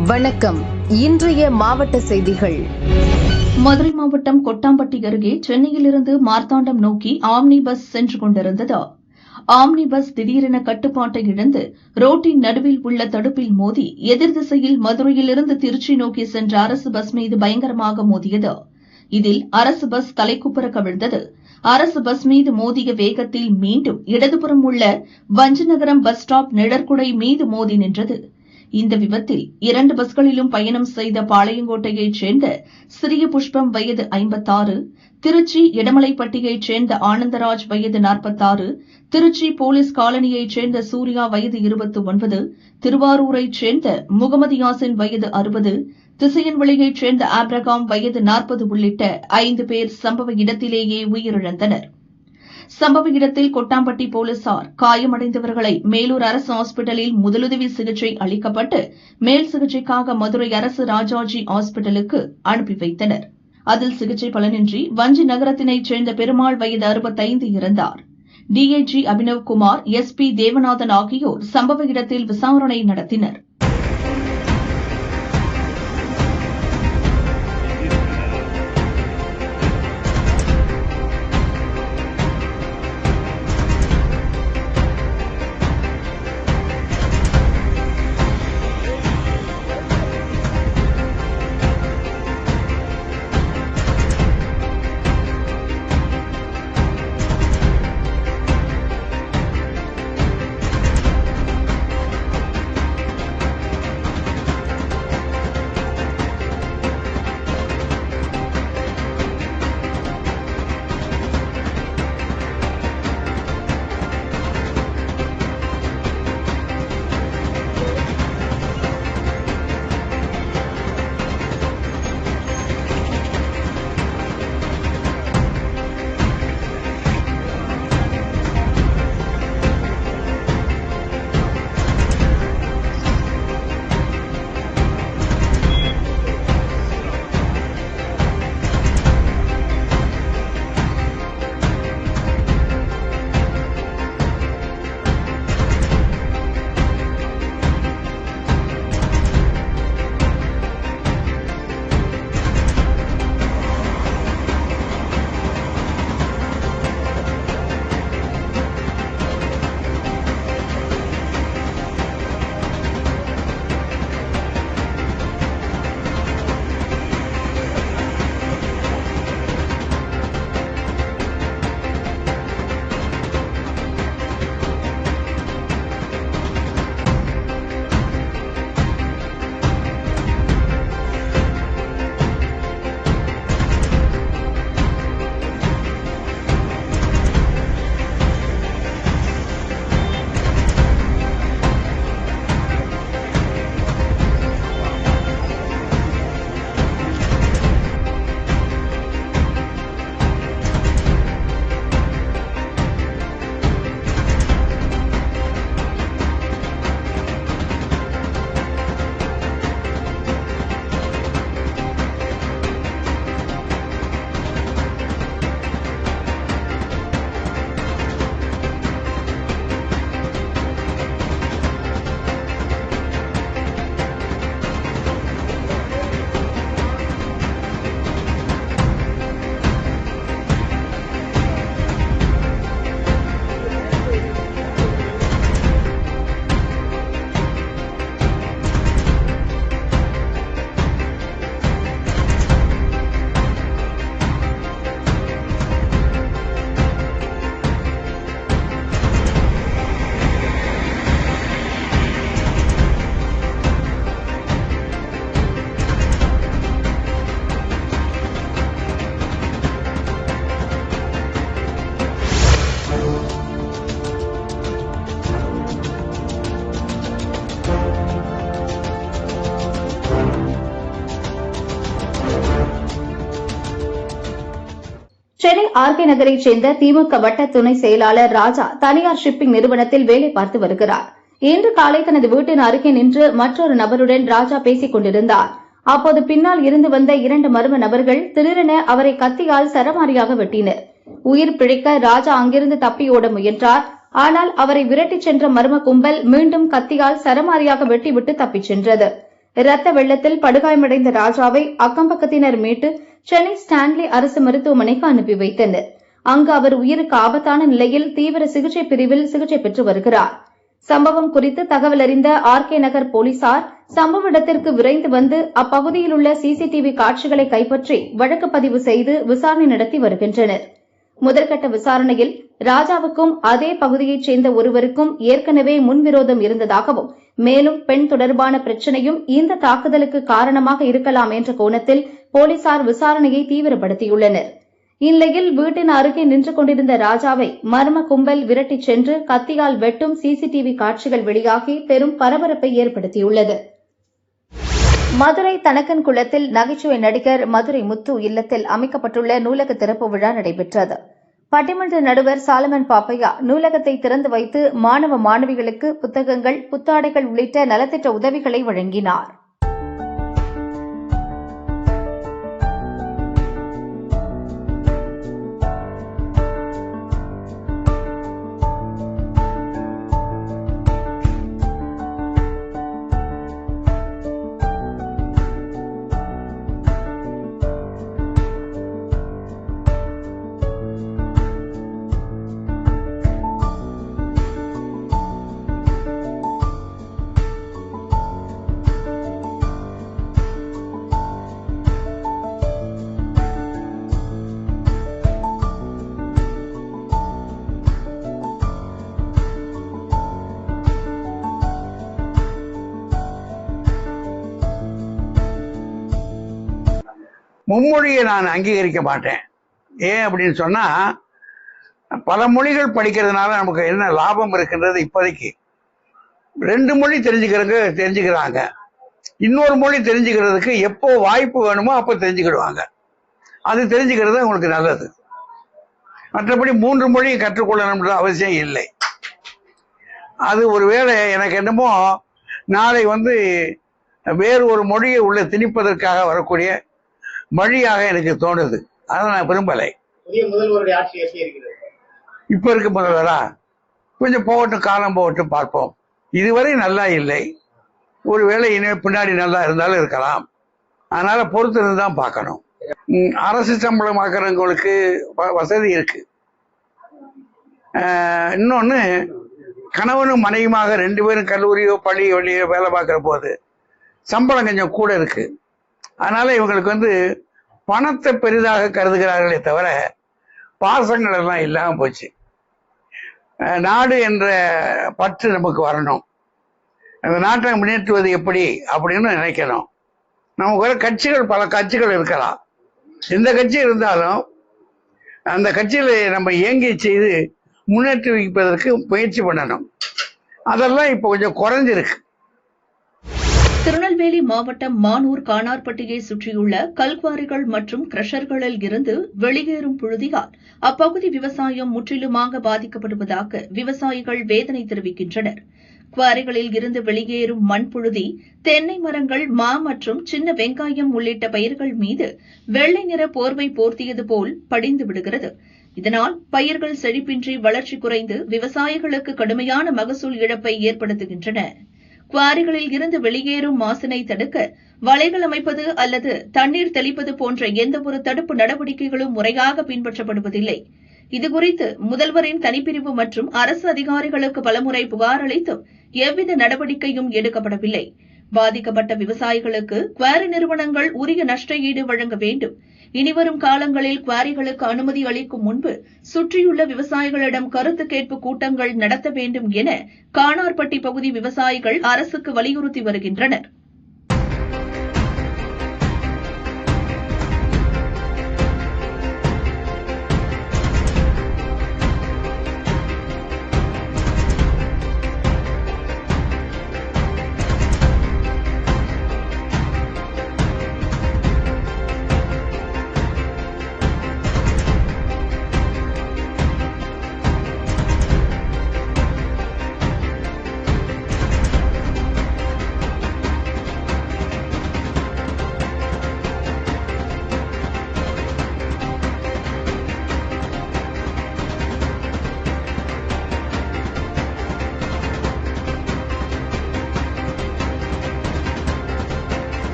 வணக்கம். இன்றைய மாவட்ட செய்திகள். மதுரை மாவட்டம் கொட்டாம்பட்டி அருகே சென்னையிலிருந்து மார்த்தாண்டம் நோக்கி ஆம்னி பஸ் சென்று கொண்டிருந்தது. ஆம்னி பஸ் திடீரென கட்டுப்பாட்டை இழந்து ரோட்டின் நடுவில் உள்ள தடுப்பில் மோதி எதிர் திசையில் மதுரையிலிருந்து திருச்சி நோக்கி சென்ற அரசு பஸ் மீது பயங்கரமாக மோதியது. இதில் அரசு பஸ் தலைக்குப்புற கவிழ்ந்தது. அரசு பஸ் மீது மோதிய வேகத்தில் மீண்டும் இடதுபுறம் உள்ள வஞ்சநகரம் பஸ் ஸ்டாப் நிழற்குடை மீது மோதி நின்றது. இந்த விபத்தில் 2 பஸ்களிலும் பயணம் செய்த பாளையங்கோட்டையைச் சேர்ந்த சிறிய புஷ்பம் வயது 56, திருச்சி இடமலைப்பட்டியைச் சேர்ந்த ஆனந்தராஜ் வயது 46, திருச்சி போலீஸ் காலனியைச் சேர்ந்த சூர்யா வயது 29, திருவாரூரைச் சேர்ந்த முகமது யாசின் வயது 60, திசையன்விளையைச் சேர்ந்த ஆப்ரகாம் வயது 40 உள்ளிட்ட 5 பேர் சம்பவ இடத்திலேயே உயிரிழந்தனர். சம்பவ இடத்தில் கொட்டாம்பட்டி போலீசார் காயமடைந்தவர்களை மேலூர் அரசு ஹாஸ்பிட்டலில் முதலுதவி சிகிச்சை அளிக்கப்பட்டு மேல் சிகிச்சைக்காக மதுரை அரசு ராஜாஜி ஹாஸ்பிட்டலுக்கு அனுப்பி வைத்தனர். அதில் சிகிச்சை பலனின்றி வஞ்சி நகரத்தினைச் சேர்ந்த பெருமாள் வயது 65 இறந்தார். டிஐஜி அபினவ் குமார், எஸ்பி தேவநாதன் ஆகியோர் சம்பவ இடத்தில் விசாரணை நடத்தினர். சென்னை ஆர்கே நகரைச் சேர்ந்த திமுக வட்ட துணை செயலாளர் ராஜா தனியார் ஷிப்பிங் நிறுவனத்தில் வேலை பார்த்து வருகிறார். இன்று காலை தனது வீட்டின் அருகே நின்று மற்றொரு நபருடன் ராஜா பேசிக் கொண்டிருந்தார். அப்போது பின்னால் இருந்து வந்த 2 மர்ம நபர்கள் திடீரென அவரை கத்தியால் சரமாரியாக வெட்டினர். உயிர் பிழைக்க ராஜா அங்கிருந்து தப்பி ஓட முயன்றார். ஆனால் அவரை விரட்டிச் சென்ற மர்ம கும்பல் மீண்டும் கத்தியால் சரமாரியாக வெட்டிவிட்டு தப்பிச் சென்றது. இரத்த வெள்ளத்தில் படுகாயமடைந்த ராஜாவை அக்கம்பக்கத்தினர் மீட்டு சென்னை ஸ்டான்லி அரசு மருத்துவமனைக்கு அனுப்பி வைத்தனர். அங்கு அவர் உயிருக்கு ஆபத்தான நிலையில் தீவிர சிகிச்சை பிரிவில் சிகிச்சை பெற்று வருகிறார். சம்பவம் குறித்து தகவல் அறிந்த ஆர்கே நகர் போலீசார் சம்பவ இடத்திற்கு விரைந்து வந்து அப்பகுதியில் உள்ள சிசிடிவி காட்சிகளை கைப்பற்றி வழக்கு பதிவு செய்து விசாரணை நடத்தி வருகின்றனர். முதற்கட்ட விசாரணையில் ராஜாவுக்கும் அதே பகுதியைச் சேர்ந்த ஒருவருக்கும் ஏற்கனவே முன்விரோதம் இருந்ததாகவும், மேலும் பெண் தொடர்பான பிரச்சினையும் இந்த தாக்குதலுக்கு காரணமாக இருக்கலாம் என்ற கோணத்தில் போலீசார் விசாரணையை தீவிரப்படுத்தியுள்ளனர். இந்நிலையில் வீட்டின் அருகே நின்று கொண்டிருந்த ராஜாவை மர்ம கும்பல் விரட்டிச் சென்று கத்தியால் வெட்டும் சிசிடிவி காட்சிகள் வெளியாகி பெரும் பரபரப்பை ஏற்படுத்தியுள்ளது. மதுரை தனக்கன்குளத்தில் நகைச்சுவை நடிகர் மதுரை முத்து இல்லத்தில் அமைக்கப்பட்டுள்ள நூலக திறப்பு விழா நடைபெற்றது. பட்டிமன்ற நடுவர் சாலமன் பாப்பையா நூலகத்தை திறந்து வைத்து மாணவ மாணவிகளுக்கு புத்தகங்கள், புத்தாடைகள் உள்ளிட்ட நலத்திட்ட உதவிகளை வழங்கினார். மும்மொழியை நான் அங்கீகரிக்க மாட்டேன். ஏன் அப்படின்னு சொன்னா, பல மொழிகள் படிக்கிறதுனால நமக்கு என்ன லாபம் இருக்குன்றது இப்போதைக்கு 2 மொழி தெரிஞ்சுக்கிறாங்க. இன்னொரு மொழி தெரிஞ்சுக்கிறதுக்கு எப்போ வாய்ப்பு வேணுமோ அப்போ தெரிஞ்சுக்கிடுவாங்க. அது தெரிஞ்சுக்கிறது உங்களுக்கு நல்லது. மற்றபடி 3 மொழியை கற்றுக்கொள்ளணும்ன்ற அவசியம் இல்லை. அது ஒருவேளை எனக்கு என்னமோ நாளை வேறு ஒரு மொழியை உள்ள திணிப்பதற்காக வரக்கூடிய வழியாக எனக்கு தோணுது. அதை நான் விரும்பலை. முதல்வருடைய ஆட்சி எப்படி இருக்கிறது? இப்ப இருக்க முதல்வரா கொஞ்சம் போகட்டும், காலம் போகட்டும், பார்ப்போம். இதுவரை நல்லா இல்லை. ஒருவேளை இனிமே பின்னாடி நல்லா இருந்தாலும் இருக்கலாம். அதனால பொறுத்து இருந்து தான் பார்க்கணும். அரசு சம்பளமாக்குறவங்களுக்கு வசதி இருக்கு. இன்னொன்னு, கணவனும் மனைவியுமாக 2 பேரும் கல்லூரியோ பள்ளியோ வேலை பார்க்குற போது சம்பளம் கொஞ்சம் கூட இருக்கு. அதனால இவங்களுக்கு பணத்தை பெரிதாக கருதுகிறார்களே தவிர பாசங்கள் எல்லாம் இல்லாம போச்சு. நாடு என்ற பற்று நமக்கு வரணும். அந்த நாட்டை முன்னேற்றுவது எப்படி அப்படின்னு நினைக்கணும். நமக்கு பல கட்சிகள் இருக்கலாம். எந்த கட்சி இருந்தாலும் அந்த கட்சியில நம்ம இயங்கி செய்து முன்னேற்றி வைப்பதற்கு முயற்சி பண்ணணும். அதெல்லாம் இப்போ கொஞ்சம் குறைஞ்சிருக்கு. திருநெல்வேலி மாவட்டம் மானூர் கானார்பட்டியை சுற்றியுள்ள கல்குவாரிகள் மற்றும் கிரஷர்களில் இருந்து வெளியேறும் புழுதியால் அப்பகுதி விவசாயம் முற்றிலுமாக பாதிக்கப்படுவதாக விவசாயிகள் வேதனை தெரிவிக்கின்றனர். குவாரிகளில் இருந்து வெளியேறும் மண்புழுதி தென்னை மரங்கள், மா மற்றும் சின்ன வெங்காயம் உள்ளிட்ட பயிர்கள் மீது வெள்ளை நிற போர்வை போர்த்தியது போல் படிந்து விடுகிறது. இதனால் பயிர்கள் செழிப்பின்றி வளர்ச்சி குறைந்து விவசாயிகளுக்கு கடுமையான மகசூல் இழப்பை ஏற்படுத்துகின்றன. குவாரிகளில் இருந்து வெளியேறும் மாசினை தடுக்க வலைகள் அமைப்பது அல்லது தண்ணீர் தெளிப்பது போன்ற எந்தவொரு தடுப்பு நடவடிக்கைகளும் முறையாக பின்பற்றப்படுவதில்லை. இதுகுறித்து முதல்வரின் தனிப்பிரிவு மற்றும் அரசு அதிகாரிகளுக்கு பலமுறை புகார் அளித்தும் எவ்வித நடவடிக்கையும் எடுக்கப்படவில்லை. பாதிக்கப்பட்ட விவசாயிகளுக்கு குவாரி நிறுவனங்கள் உரிய நஷ்ட ஈடு வழங்க வேண்டும். இனிவரும் காலங்களில் குவாரிகளுக்கு அனுமதி அளிக்கும் முன்பு சுற்றியுள்ள விவசாயிகளிடம் கருத்து கேட்பு கூட்டங்கள் நடத்த வேண்டும் என கானார்பட்டி பகுதி விவசாயிகள் அரசுக்கு வலியுறுத்தி வருகின்றனர்.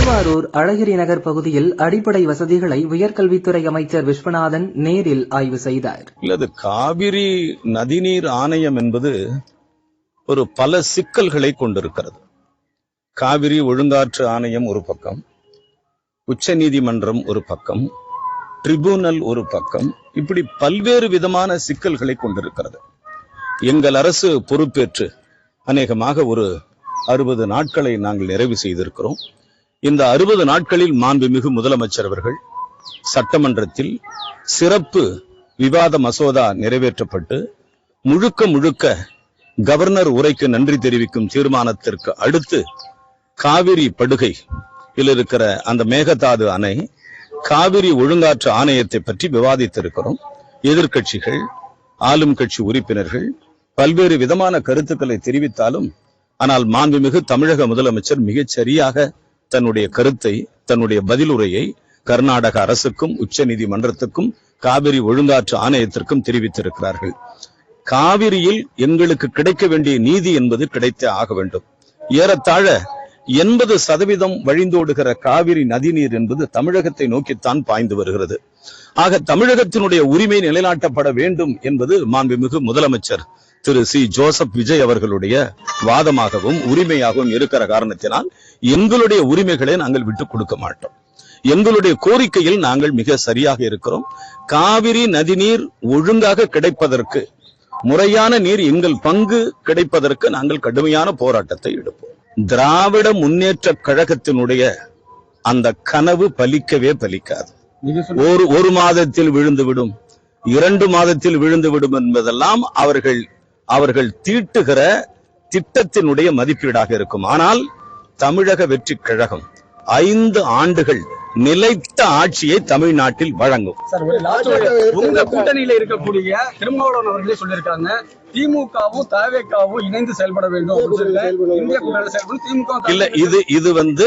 திருவாரூர் அழகிரி நகர் பகுதியில் அடிப்படை வசதிகளை உயர்கல்வித்துறை அமைச்சர் விஸ்வநாதன் நேரில் ஆய்வு செய்தார். இல்லது காவிரி நதிநீர் ஆணையம் என்பது ஒரு பல சிக்கல்களை கொண்டிருக்கிறது. காவிரி ஒழுங்காற்று ஆணையம் ஒரு பக்கம், உச்ச நீதிமன்றம் ஒரு பக்கம், ட்ரிபுனல் ஒரு பக்கம், இப்படி பல்வேறு விதமான சிக்கல்களை கொண்டிருக்கிறது. எங்கள் அரசு பொறுப்பேற்று அநேகமாக ஒரு 60 நாட்களை நாங்கள் நிறைவு செய்திருக்கிறோம். இந்த 60 நாட்களில் மாண்புமிகு முதலமைச்சர் அவர்கள் சட்டமன்றத்தில் சிறப்பு விவாத மசோதா நிறைவேற்றப்பட்டு முழுக்க கவர்னர் உரைக்கு நன்றி தெரிவிக்கும் தீர்மானத்திற்கு அடுத்து காவிரி படுகையில் இருக்கிற அந்த மேகதாது அணை, காவிரி ஒழுங்காற்று ஆணையத்தை பற்றி விவாதித்திருக்கிறோம். எதிர்க்கட்சிகள், ஆளும் கட்சி உறுப்பினர்கள் பல்வேறு விதமான கருத்துக்களை தெரிவித்தாலும், ஆனால் மாண்புமிகு தமிழக முதலமைச்சர் மிகச் சரியாக தன்னுடைய கருத்தை, தன்னுடைய பதிலுரையை கர்நாடக அரசுக்கும் உச்ச நீதிமன்றத்துக்கும் காவிரி ஒழுங்காற்று ஆணையத்திற்கும் தெரிவித்திருக்கிறார்கள். காவிரியில் எங்களுக்கு கிடைக்க வேண்டிய நீதி என்பது கிடைத்தே ஆக வேண்டும். ஏறத்தாழ 80% வழிந்தோடுகிற காவிரி நதிநீர் என்பது தமிழகத்தை நோக்கித்தான் பாய்ந்து வருகிறது. ஆக தமிழகத்தினுடைய உரிமை நிலைநாட்டப்பட வேண்டும் என்பது மாண்புமிகு முதலமைச்சர் திரு சி ஜோசப் விஜய் அவர்களுடைய வாதமாகவும் உரிமையாகவும் இருக்கிற காரணத்தினால் எங்களுடைய உரிமைகளை நாங்கள் விட்டுக் கொடுக்க மாட்டோம். எங்களுடைய கோரிக்கையில் நாங்கள் மிக சரியாக இருக்கிறோம். காவிரி நதிநீர் ஒழுங்காக கிடைப்பதற்கு, முறையான நீர் எங்கள் பங்கு கிடைப்பதற்கு நாங்கள் கடுமையான போராட்டத்தை எடுப்போம். திராவிட முன்னேற்ற கழகத்தினுடைய அந்த கனவு பலிக்கவே பலிக்காது. ஒரு மாதத்தில் விழுந்துவிடும், 2 மாதத்தில் விழுந்துவிடும் என்பதெல்லாம் அவர்கள் தீட்டுகிற திட்டத்தினுடைய மதிப்பீடாக இருக்கும். ஆனால் தமிழக வெற்றி கழகம் 5 ஆண்டுகள் நிலைத்த ஆட்சியை தமிழ்நாட்டில் வழங்கும். உங்க கூட்டணியில இருக்கக்கூடிய திருமாவளவன் அவர்களே சொல்லியிருக்காங்க, திமுகவும் தவேகவும் இணைந்து செயல்பட வேண்டும். இந்திய கூட்டணி செயல்படும் திமுக இல்ல, இது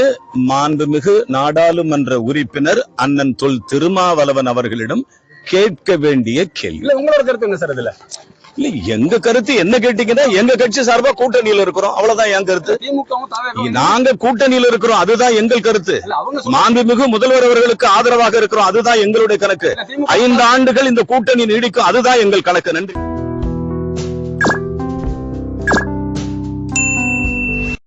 மாண்புமிகு நாடாளுமன்ற உறுப்பினர் அண்ணன் தொல் திருமாவளவன் அவர்களிடம் கேட்க வேண்டிய கேள்வி. இல்ல, உங்களோட கருத்து என்ன சார் இதுல? இல்ல, எங்க கருத்து என்ன கேட்டீங்கன்னா, எங்க கட்சி சார்பா கூட்டணியில இருக்கிறோம், அவ்வளவுதான் என் கருத்து. நாங்க கூட்டணியில இருக்கிறோம், அதுதான் எங்கள் கருத்து. மாண்புமிகு முதல்வர் அவர்களுக்கு ஆதரவாக இருக்கிறோம், அதுதான் எங்களுடைய கணக்கு. 5 ஆண்டுகள் இந்த கூட்டணி நீடிக்கும், அதுதான் எங்கள் கணக்கு. நன்றி.